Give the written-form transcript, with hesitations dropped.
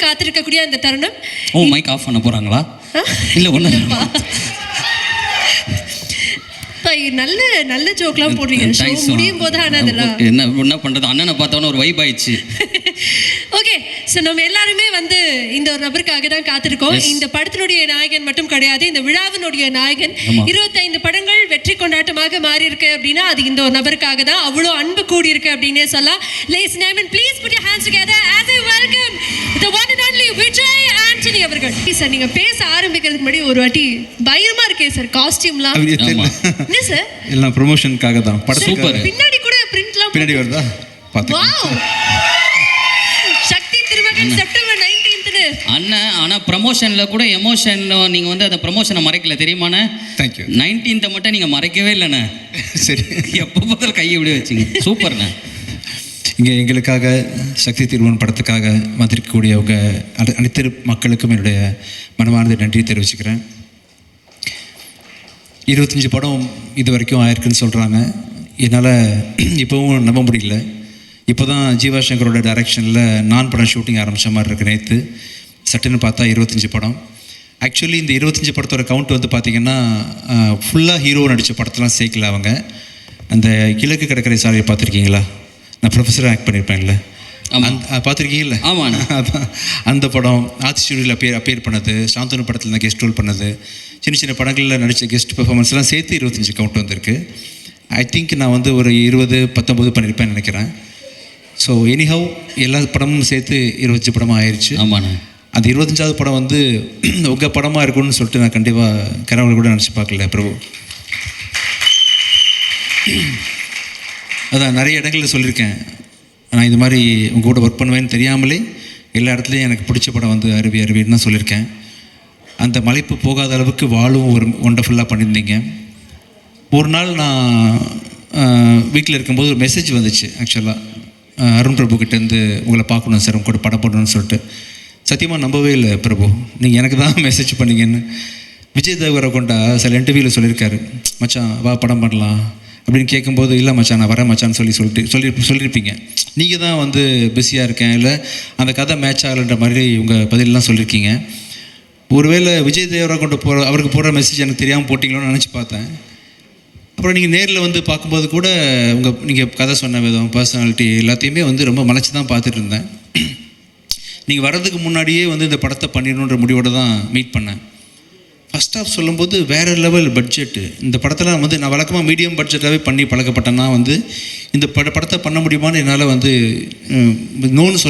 காத்திருக்கக்கூடிய அந்த தருணம். ஓ மைக் ஆஃப் பண்ண போறாங்களா? இல்ல ஒண்ணு. நல்ல நல்ல ஜோக்லாம் போடுறீங்க. ஷோ முடியும் போது அதெல்லாம் என்ன பண்றது, அண்ணனை பார்த்தவன ஒரு வைப் ஆயிடுச்சு. ஓகே, ஸோ நம்ம எல்லாருமே வந்து இந்த ஒரு நபருக்காக தான் காத்திருக்கோம். இந்த படத்தினுடைய நாயகன் மட்டும் கிடையாது, இந்த விழாவினுடைய நாயகன். 25 படங்கள் வெற்றி கொண்டாட்டமாக மாறி இருக்கு அப்படின்னா அது இந்த ஒரு நபருக்காக தான். அவ்வளோ அன்பு கூடி இருக்கு அப்படின்னே சொல்லலாம். Ladies and gentlemen, please put your hands together as I welcome the one and only Vijay Antony அவர்கள். சார், நீங்க பேச ஆரம்பிக்கிறதுக்கு முன்னாடி ஒரு வாட்டி பயமா இருக்கே சார், காஸ்டியூம்லாம் என்ன சார்? எல்லாம் ப்ரமோஷனுக்காக தான். படம் சூப்பர். பின்னாடி கூட பிரிண்ட்லாம் பின்னாடி வருதா பாத்து. வாவ், சக்தி திருமகன் செப்டம்பர் 19th அண்ணன். ஆனா ப்ரமோஷன்ல கூட எமோஷன் நீங்க வந்து அந்த ப்ரமோஷனை மறைக்கல தெரியுமாண்ணே? தேங்க்யூ. 19th மட்டும் நீங்க மறைக்கவே இல்லைண்ணே. சரி, எப்போ பார்த்தாலும் கையை விட வச்சிங்க. சூப்பர்ண்ணே. இங்கே எங்களுக்காக சக்தி திருமகன் படத்துக்காக வந்திருக்கக்கூடியவங்க அனைத்து மக்களுக்கும் என்னுடைய மனமார்ந்த நன்றி தெரிவிச்சுக்கிறேன். 25 படம் இது வரைக்கும் ஆயிருக்குன்னு சொல்கிறாங்க. என்னால் இப்போவும் நம்ப முடியல. இப்போ தான் ஜீவா சங்கரோட டைரக்ஷனில் நான் படம் ஷூட்டிங் ஆரம்பித்த மாதிரி இருக்குது. நேற்று சட்டுன்னு பார்த்தா 25 படம். ஆக்சுவலி இந்த 25 படத்தோட கவுண்ட் வந்து பார்த்திங்கன்னா ஃபுல்லாக ஹீரோ நடித்த படத்தெல்லாம் சேர்க்கல அவங்க. அந்த கிழக்கு கடற்கரை சாலையை பார்த்துருக்கீங்களா? நான் ப்ரொஃபஸராக ஆக்ட் பண்ணியிருப்பேன்ல, பார்த்துருக்கீங்கல்ல? ஆமாம். அதான் அந்த படம். ஆர்ட் ஸ்டுடியோவில் அப்பேர் பண்ணது, சாந்தனு படத்தில் நான் கெஸ்ட் ரோல் பண்ணது, சின்ன சின்ன படங்களில் நடித்த கெஸ்ட் பெர்ஃபார்மன்ஸ்லாம் சேர்த்து 25 கவுண்ட் வந்திருக்கு. ஐ திங்க் நான் வந்து ஒரு 20-19 பண்ணியிருப்பேன்னு நினைக்கிறேன். ஸோ எனிஹவ் எல்லா படமும் சேர்த்து 25 படமாக ஆயிடுச்சு. ஆமாண்ணே. அந்த 25வது படம் வந்து உங்கள் படமாக இருக்கும்னு சொல்லிட்டு நான் கண்டிப்பாக கனவுல கூட நினச்சி பார்க்கல பிரபு. அதான் நிறைய இடங்களில் சொல்லியிருக்கேன், நான் இது மாதிரி உங்கள் கூட ஒர்க் பண்ணுவேன்னு தெரியாமலே எல்லா இடத்துலையும் எனக்கு பிடிச்ச படம் வந்து அருவின்னு தான் சொல்லியிருக்கேன். அந்த மலைப்பு போகாத அளவுக்கு வாழும் ஒரு ஒண்டர்ஃபுல்லாக பண்ணியிருந்தீங்க. ஒரு நாள் நான் வீட்டில் இருக்கும்போது ஒரு மெசேஜ் வந்துச்சு. ஆக்சுவலாக அருண் பிரபு கிட்டேருந்து உங்களை பார்க்கணும் சார், உங்க கூட படம் போடணும்னு சொல்லிட்டு. சத்தியமாக நம்பவே இல்லை பிரபு, நீங்கள் எனக்கு தான் மெசேஜ் பண்ணீங்கன்னு. விஜய் தேவரகொண்டா சில இன்டர்வியூவில் சொல்லியிருக்காரு, மச்சான் வா படம் பண்ணலாம் அப்படின்னு கேட்கும்போது, இல்லை மச்சான் நான் வரேன் மச்சான்னு சொல்லியிருப்பீங்க. நீங்கள் தான் வந்து பிஸியாக இருக்கேன், இல்லை அந்த கதை மேட்ச் ஆகலைன்ற மாதிரி உங்கள் பதிலெலாம் சொல்லியிருக்கீங்க. ஒருவேளை விஜய் தேவரகொண்ட அவருக்கு போடுற மெசேஜ் எனக்கு தெரியாமல் போட்டிங்களோன்னு நினச்சி பார்த்தேன். அப்புறம் நீங்கள் நேரில் வந்து பார்க்கும்போது கூட நீங்கள் கதை சொன்ன விதம், பர்சனாலிட்டி எல்லாத்தையுமே வந்து ரொம்ப மலைச்சி தான் பார்த்துட்டு இருந்தேன். நீங்கள் வர்றதுக்கு முன்னாடியே வந்து இந்த படத்தை பண்ணிடணுன்ற முடிவோடு தான் மீட் பண்ணேன். ஃபஸ்ட் ஆஃப் சொல்லும்போது வேறு லெவல் பட்ஜெட்டு. இந்த படத்தில் வந்து நான் வழக்கமாக மீடியம் பட்ஜெட்டாகவே பண்ணி பழக்கப்பட்டேன்னா வந்து இந்த படத்தை பண்ண முடியுமான்னு என்னால் வந்து நோன்னு